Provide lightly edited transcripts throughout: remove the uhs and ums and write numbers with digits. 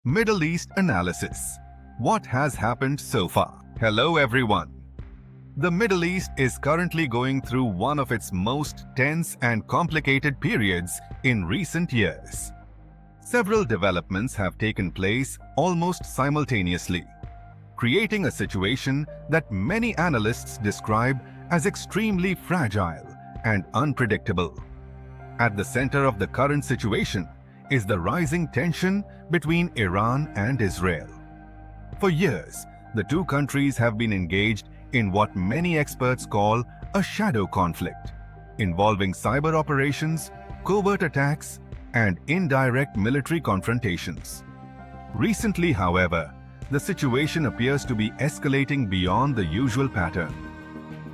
Middle East Analysis. What has happened so far? Hello everyone. The Middle East is currently going through one of its most tense and complicated periods in recent years. Several developments have taken place almost simultaneously, creating a situation that many analysts describe as extremely fragile and unpredictable. At the center of the current situation is the rising tension between Iran and Israel. For years, the two countries have been engaged in what many experts call a shadow conflict, involving cyber operations, covert attacks, and indirect military confrontations. Recently, however, the situation appears to be escalating beyond the usual pattern.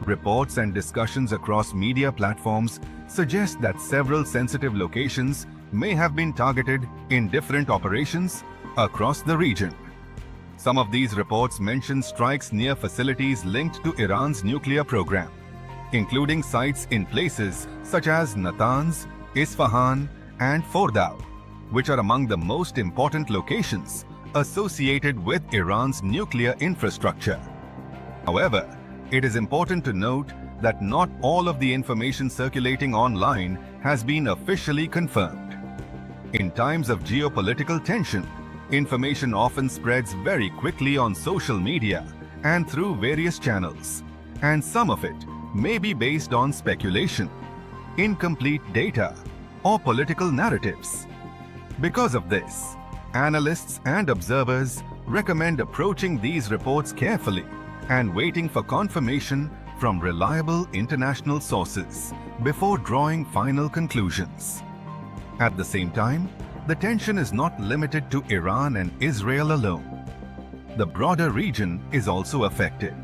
Reports and discussions across media platforms suggest that several sensitive locations may have been targeted in different operations across the region. Some of these reports mention strikes near facilities linked to Iran's nuclear program, including sites in places such as Natanz, Isfahan, and Fordow, which are among the most important locations associated with Iran's nuclear infrastructure. However, it is important to note that not all of the information circulating online has been officially confirmed. In times of geopolitical tension, information often spreads very quickly on social media and through various channels, and some of it may be based on speculation, incomplete data, or political narratives. Because of this, analysts and observers recommend approaching these reports carefully and waiting for confirmation from reliable international sources before drawing final conclusions. At the same time, the tension is not limited to Iran and Israel alone. The broader region is also affected.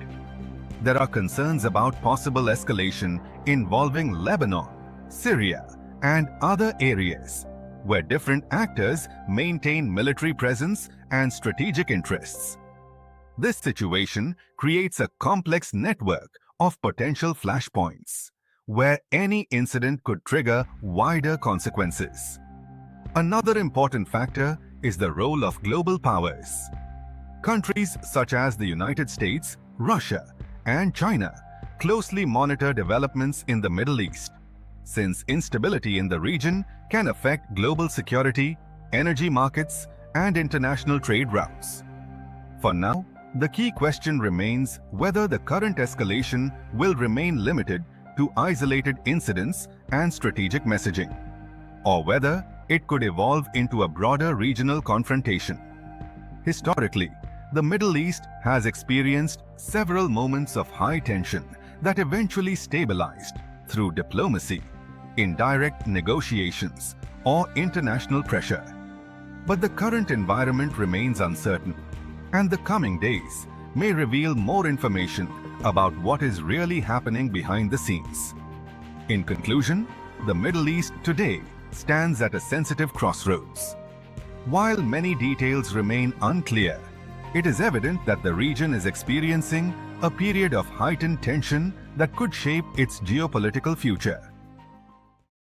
There are concerns about possible escalation involving Lebanon, Syria, and other areas, where different actors maintain military presence and strategic interests. This situation creates a complex network of potential flashpoints, where any incident could trigger wider consequences. Another important factor is the role of global powers. Countries such as the United States, Russia, and China closely monitor developments in the Middle East, since instability in the region can affect global security, energy markets, and international trade routes. For now, the key question remains whether the current escalation will remain limited to isolated incidents and strategic messaging, or whether it could evolve into a broader regional confrontation. Historically, the Middle East has experienced several moments of high tension that eventually stabilized through diplomacy, indirect negotiations, or international pressure. But the current environment remains uncertain, and the coming days may reveal more information about what is really happening behind the scenes. In conclusion, the Middle East today stands at a sensitive crossroads. While many details remain unclear, it is evident that the region is experiencing a period of heightened tension that could shape its geopolitical future.